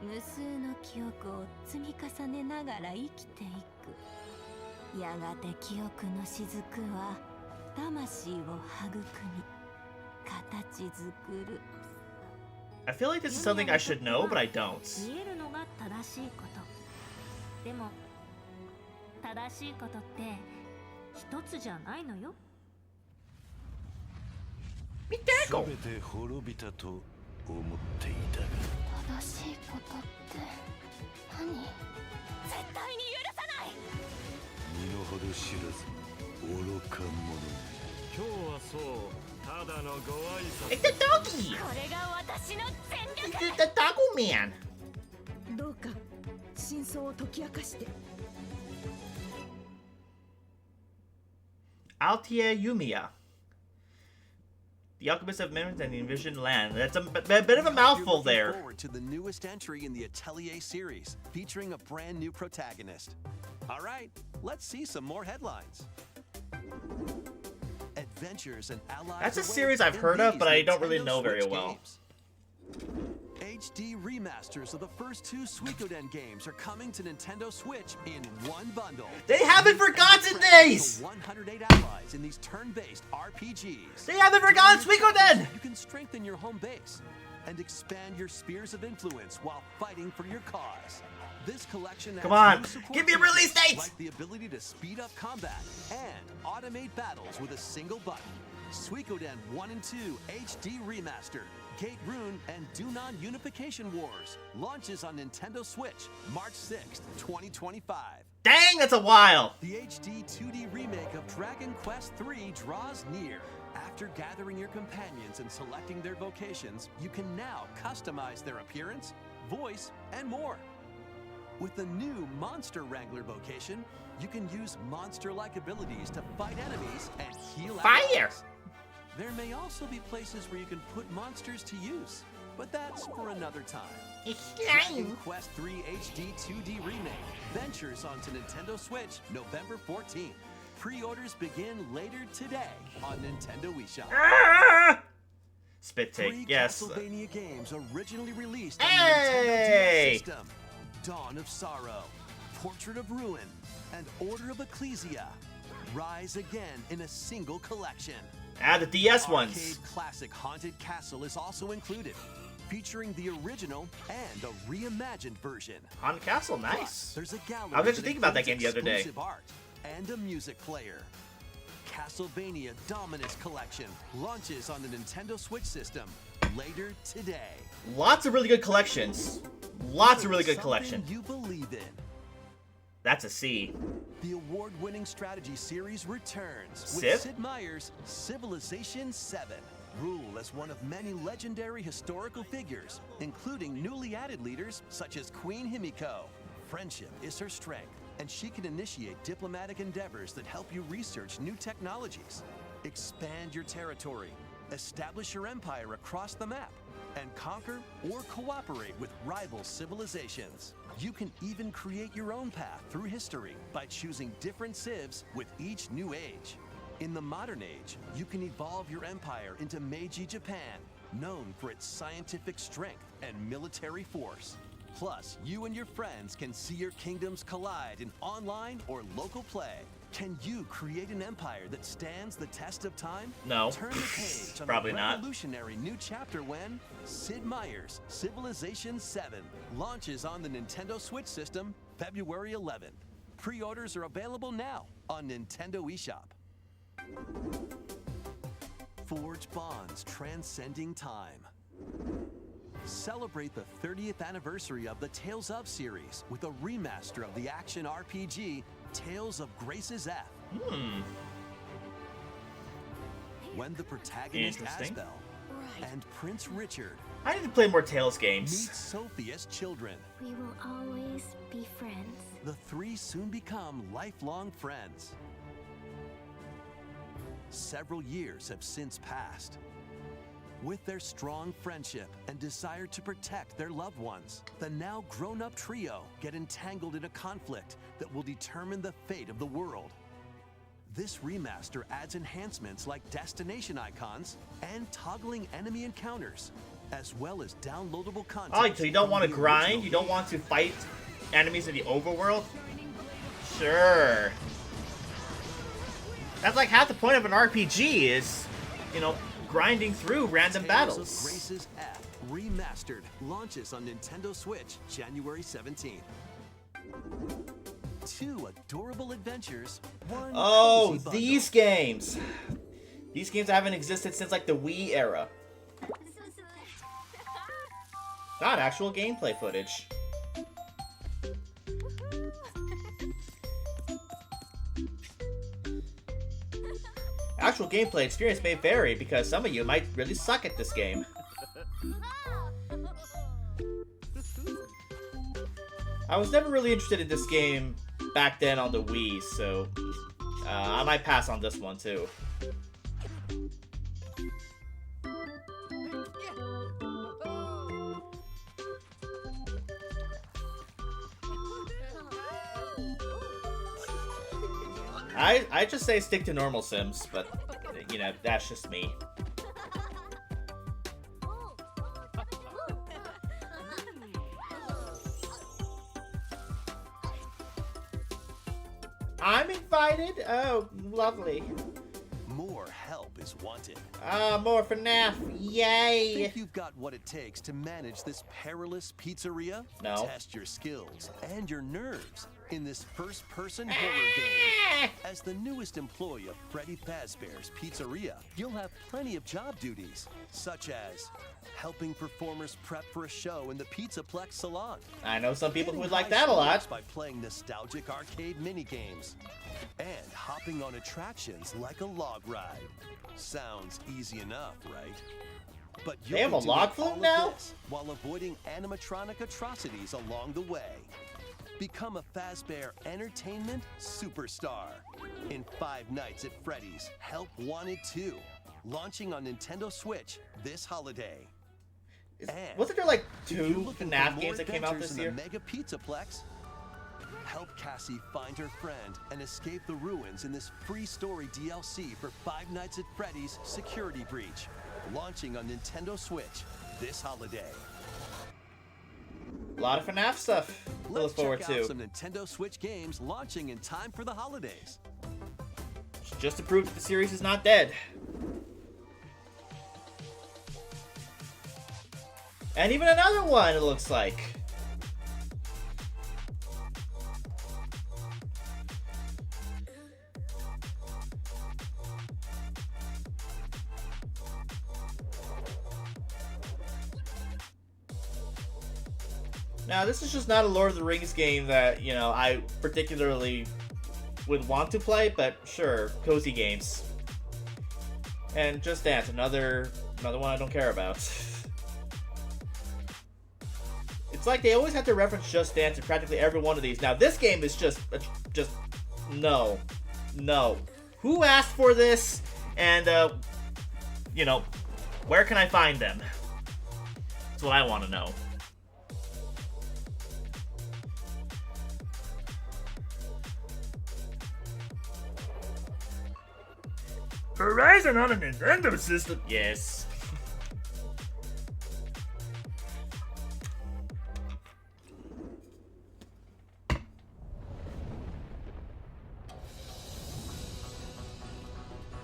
無数の記憶を積み重ねながら生きていくやがて記憶の雫は魂を育み形作る I feel like this is something I should know, but I don't. 見えるのが正しいことでも正しいことって一つじゃないのよ。見てこ。全て滅びたと思っていたが。正しいことって何？絶対に許さない。身の程知らず愚か者。今日はそうただのご挨拶。 It's the doggy! これが私の全力 It's the doggo man! どうか真相を解き明かして。 Altia Yumiya. The Alchemist of Memories and the Envisioned Land. That's a bit of a mouthful there. Forward to the newest entry in the Atelier series, featuring a brand new protagonist. All right, let's see some more headlines. Adventures and allies. That's a await series I've in heard of, these but I don't really Nintendo know very Switch well. games. HD remasters of the first two Suikoden games are coming to Nintendo Switch in one bundle. They haven't forgotten these! 108 allies in these turn-based RPGs. They haven't forgotten Suikoden! You can strengthen your home base and expand your spheres of influence while fighting for your cause. This collection Come has on, new support give me a release features date! like the ability to speed up combat and automate battles with a single button. Suikoden 1 and 2 HD Remaster, Gate Rune, and Dunan Unification Wars launches on Nintendo Switch March 6th, 2025. Dang, that's a while! The HD 2D remake of Dragon Quest III draws near. After gathering your companions and selecting their vocations, you can now customize their appearance, voice, and more. With the new Monster Wrangler vocation, you can use monster-like abilities to fight enemies and heal Fire! allies. There may also be places where you can put monsters to use, but that's for another time. Dragon Quest III HD 2D Remake ventures onto Nintendo Switch November 14th. Pre-orders begin later today on Nintendo eShop. Ah! Spit take, Three yes. Castlevania games originally released on Hey! the Nintendo DS system: Dawn of Sorrow, Portrait of Ruin, and Order of Ecclesia rise again in a single collection. Ah, the DS ones. Arcade classic Haunted Castle is also included, featuring the original and a reimagined version. Haunted Castle, Plus, nice. there's a gallery I was actually that thinking about that game includes the other day. exclusive art and a music player. Castlevania Dominus Collection launches on the Nintendo Switch system later today. Lots of really good collections. Lots of really good Something collections. you believe in. That's a C. The award-winning strategy series returns with Civ? Sid Meier's Civilization 7. Rule as one of many legendary historical figures, including newly added leaders such as Queen Himiko. Friendship is her strength, and she can initiate diplomatic endeavors that help you research new technologies, expand your territory, establish your empire across the map, and conquer or cooperate with rival civilizations. You can even create your own path through history by choosing different civs with each new age. In the modern age, you can evolve your empire into Meiji Japan, known for its scientific strength and military force. Plus, you and your friends can see your kingdoms collide in online or local play. Can you create an empire that stands the test of time? No. Turn the page on Probably a not. revolutionary new chapter when Sid Meier's Civilization 7 launches on the Nintendo Switch system February 11th. Pre-orders are available now on Nintendo eShop. Forge bonds transcending time. Celebrate the 30th anniversary of the Tales of series with a remaster of the action RPG Tales of Grace's F. When the protagonist Interesting. Asbel and Prince Richard I need to play more Tales games. meet Sophie as children, We will always be friends. the three soon become lifelong friends. Several years have since passed. With their strong friendship and desire to protect their loved ones, the now grown-up trio get entangled in a conflict that will determine the fate of the world. This remaster adds enhancements like destination icons and toggling enemy encounters, as well as downloadable content. Oh, so you don't from want to the grind? original You don't want to fight enemies in the overworld? Sure. That's like half the point of an RPG is, you know, grinding through random Tales battles. of Grace's F Remastered launches on Nintendo Switch January 17th. 2 adorable adventures, 1 Oh, cozy bundle. these games. These games haven't existed since like the Wii era. Got actual gameplay footage. actual gameplay experience may vary because some of you might really suck at this game. I was never really interested in this game back then on the Wii, so I might pass on this one too. I just say stick to normal Sims, but you know, that's just me. I'm invited? Oh, lovely. More help is wanted. More FNAF. Yay! Think you've got what it takes to manage this perilous pizzeria? No. Test your skills and your nerves in this first-person horror game. As the newest employee of Freddy Fazbear's Pizzeria, you'll have plenty of job duties, such as helping performers prep for a show in the Pizzaplex salon. I know some people who would like Getting that a high lot. scores by playing nostalgic arcade minigames. And hopping on attractions like a log ride. Sounds easy enough, right? But They have a log flume now? While avoiding animatronic atrocities along the way. Become a Fazbear Entertainment superstar in 5 Nights at Freddy's Help Wanted 2, launching on Nintendo Switch this holiday. Wasn't there like If 2 you're looking for FNAF more games that came out adventures this in year? the Mega Pizzaplex, help Cassie find her friend and escape the ruins in this free story DLC for 5 Nights at Freddy's Security Breach, launching on Nintendo Switch this holiday. A lot of FNAF stuff to Let's look forward check out to. some Nintendo Switch games launching in time for the holidays. Just to prove that the series is not dead. And even another one, it looks like. Now, this is just not a Lord of the Rings game that, you know, I particularly would want to play, but sure, cozy games. And Just Dance, another one I don't care about. It's like they always have to reference Just Dance in practically every one of these. Now, this game is just no. Who asked for this? And, you know, where can I find them? That's what I want to know. Horizon on a Nintendo system? Yes.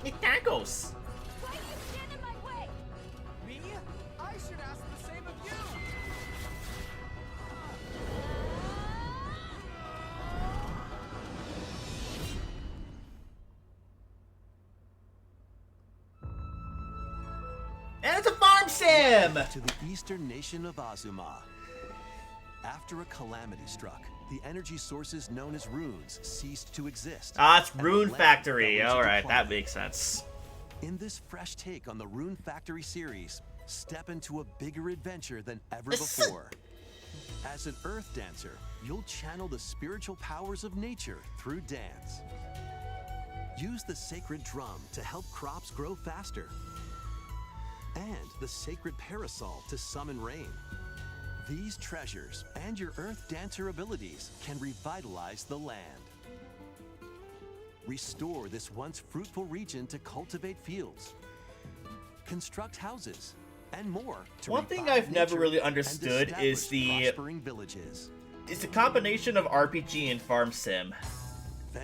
Eat tacos. Why do you stand in my way? Me? I should ask the same of you. And it's a farm sim! To the eastern nation of Azuma. After a calamity struck, the energy sources known as runes ceased to exist. Ah, it's and the Rune land Factory. fell into Alright, decline. that makes sense. In this fresh take on the Rune Factory series, step into a bigger adventure than ever before. As an earth dancer, you'll channel the spiritual powers of nature through dance. Use the sacred drum to help crops grow faster. And the sacred parasol to summon rain. These treasures and your earth dancer abilities can revitalize the land. Restore this once fruitful region to cultivate fields, construct houses, and more to One thing revive I've never nature really and understood is establish the prospering villages. combination of RPG and farm sim.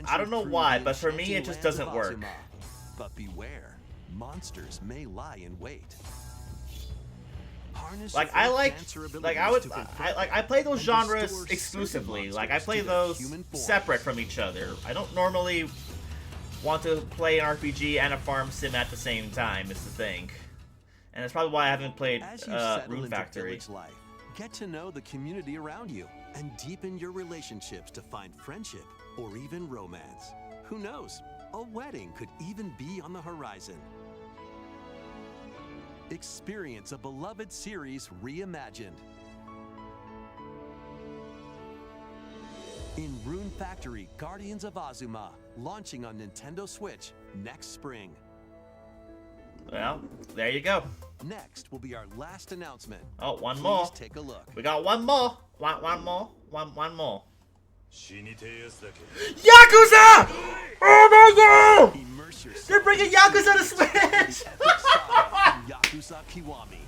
I don't know Venture why, through but for the me it enchanted just doesn't lands of work. Azuma. But beware, monsters may lie in wait. Harness Like your I earth like, dancer like I abilities would, to confront I play those and genres restore certain exclusively. Like I monsters play to their those human form. separate from each other. I don't normally want to play an RPG and a farm sim at the same time. Is the thing, and that's probably why I haven't played As you settle Rune into Factory. village life, get to know the community around you and deepen your relationships to find friendship or even romance. Who knows? A wedding could even be on the horizon. Experience a beloved series reimagined. In Rune Factory, Guardians of Azuma, launching on Nintendo Switch next spring. Well, there you go. Next will be our last announcement. Oh, one Please more. Take a look. We got one more. One more. One more. Yakuza! Oh my god! Immerse yourself. They're bringing Yakuza to Switch! Yakuza Kiwami.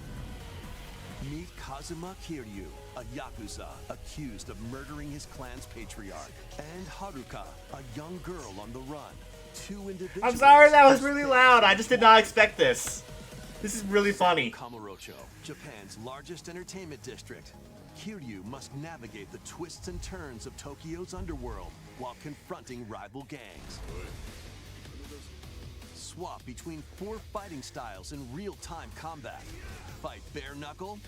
Meet Kazuma Kiryu, a Yakuza accused of murdering his clan's patriarch, and Haruka, a young girl on the run. Two individuals. I'm sorry that was really loud. I just did not expect this. This is really funny. Kamurocho, Japan's largest entertainment district. Kiryu must navigate the twists and turns of Tokyo's underworld while confronting rival gangs. Swap between 4 fighting styles in real-time combat. Fight bare knuckle,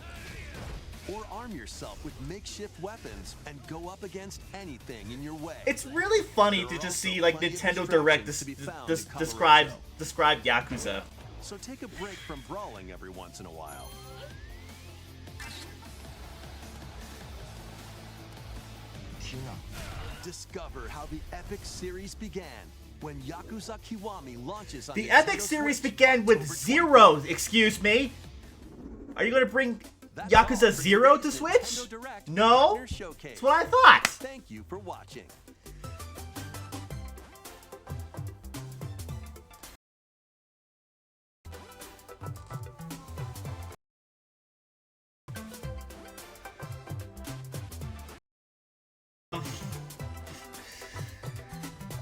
or arm yourself with makeshift weapons and go up against anything in your way. It's really funny to just see like Nintendo Direct describe Yakuza. So take a break from brawling every once in a while. Discover how the epic series began when Yakuza Kiwami launches on The Nintendo epic series Switch began with October 0. Excuse me? Are you gonna bring Yakuza 0 to Switch? No? That's what I thought. Thank you for watching.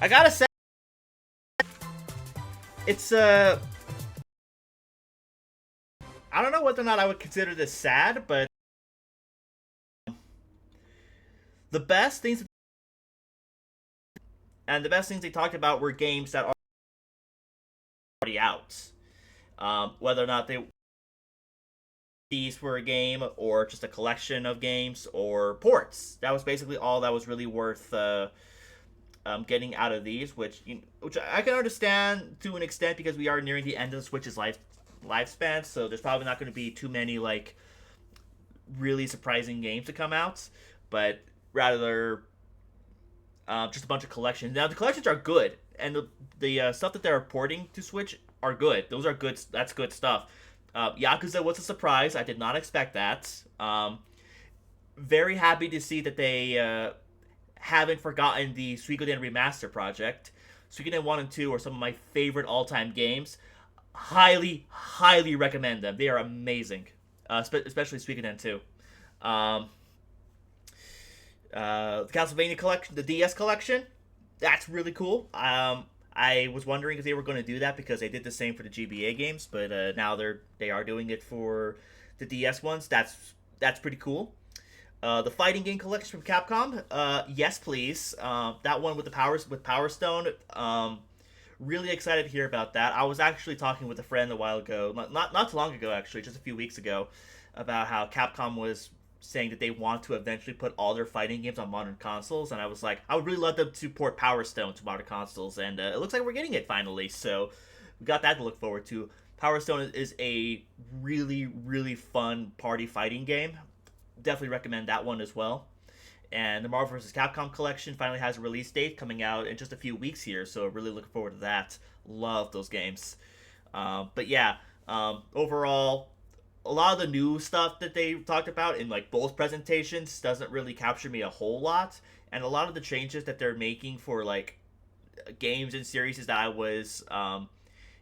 I gotta say, it's I don't know whether or not I would consider this sad, but the best things they talked about were games that are already out. Whether or not these were a game or just a collection of games or ports. That was basically all that was really worth getting out of these, which I can understand to an extent because we are nearing the end of the Switch's lifespan, so there's probably not going to be too many like really surprising games to come out, but rather just a bunch of collections. Now the collections are good, and the stuff that they're porting to Switch are good. Those are good. That's good stuff. Yakuza was a surprise. I did not expect that. Very happy to see that they haven't forgotten the Suikoden Remaster project. Suikoden 1 and 2 are some of my favorite all-time games. Highly, highly recommend them. They are amazing. Especially Suikoden 2. The Castlevania collection, the DS collection, that's really cool. I was wondering if they were going to do that because they did the same for the GBA games, but now they are doing it for the DS ones. That's pretty cool. The fighting game collection from Capcom, yes please. That one with the Power Stone. Really excited to hear about that. I was actually talking with a friend a while ago, not too long ago actually, just a few weeks ago, about how Capcom was saying that they want to eventually put all their fighting games on modern consoles, and I was like, I would really love them to port Power Stone to modern consoles, and it looks like we're getting it finally, so we got that to look forward to. Power Stone is a really, really fun party fighting game. Definitely recommend that one as well. And the Marvel vs. Capcom collection finally has a release date coming out in just a few weeks here, so really looking forward to that. Love those games. But yeah, overall, a lot of the new stuff that they talked about in like both presentations doesn't really capture me a whole lot, and a lot of the changes that they're making for like games and series that I was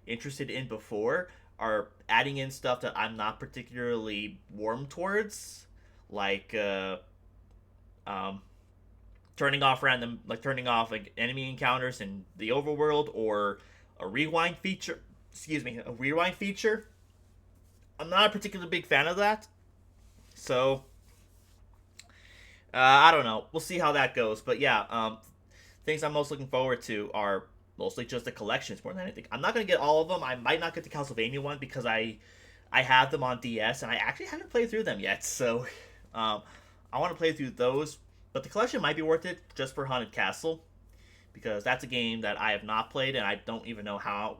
interested in before are adding in stuff that I'm not particularly warm towards, like turning off enemy encounters in the overworld, or a rewind feature. A rewind feature. I'm not a particularly big fan of that, so I don't know. We'll see how that goes. But yeah, things I'm most looking forward to are mostly just the collections more than anything. I'm not gonna get all of them. I might not get the Castlevania one because I have them on DS and I actually haven't played through them yet. So I want to play through those. But the collection might be worth it just for Haunted Castle, because that's a game that I have not played, and I don't even know how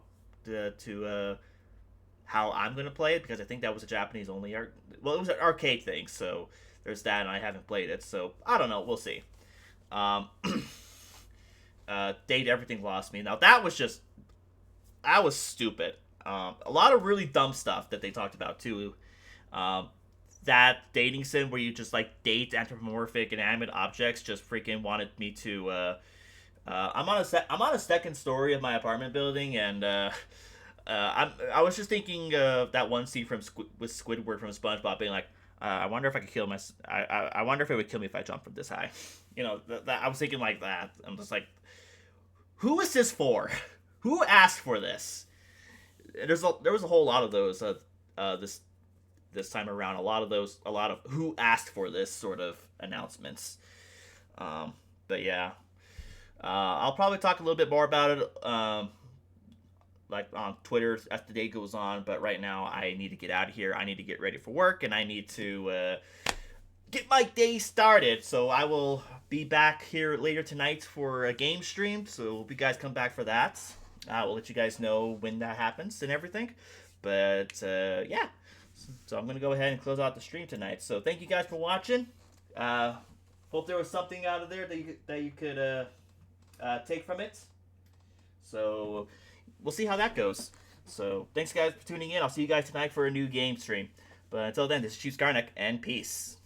how I'm gonna play it, because I think that was a Japanese only it was an arcade thing, so there's that, and I haven't played it, so I don't know, we'll see. Date Everything Lost Me. Now that was stupid. A lot of really dumb stuff that they talked about too. That dating sim where you just like date anthropomorphic inanimate objects just freaking wanted me to. I'm on a second story of my apartment building, and I was just thinking of that one scene with Squidward from SpongeBob being like, I wonder if I could kill my. I wonder if it would kill me if I jumped from this high. You know, I was thinking like that. I'm just like, who is this for? Who asked for this? There was a whole lot of those this time around. A lot of who asked for this sort of announcements. But yeah, I'll probably talk a little bit more about it. Like on Twitter as the day goes on, but right now I need to get out of here. I need to get ready for work, and I need to get my day started. So I will be back here later tonight for a game stream, so hope you guys come back for that. We'll let you guys know when that happens and everything. But yeah, so I'm gonna go ahead and close out the stream tonight. So thank you guys for watching. Hope there was something out of there that you could take from it. So we'll see how that goes. So thanks guys for tuning in. I'll see you guys tonight for a new game stream. But until then, this is Chief Scarneck, and peace.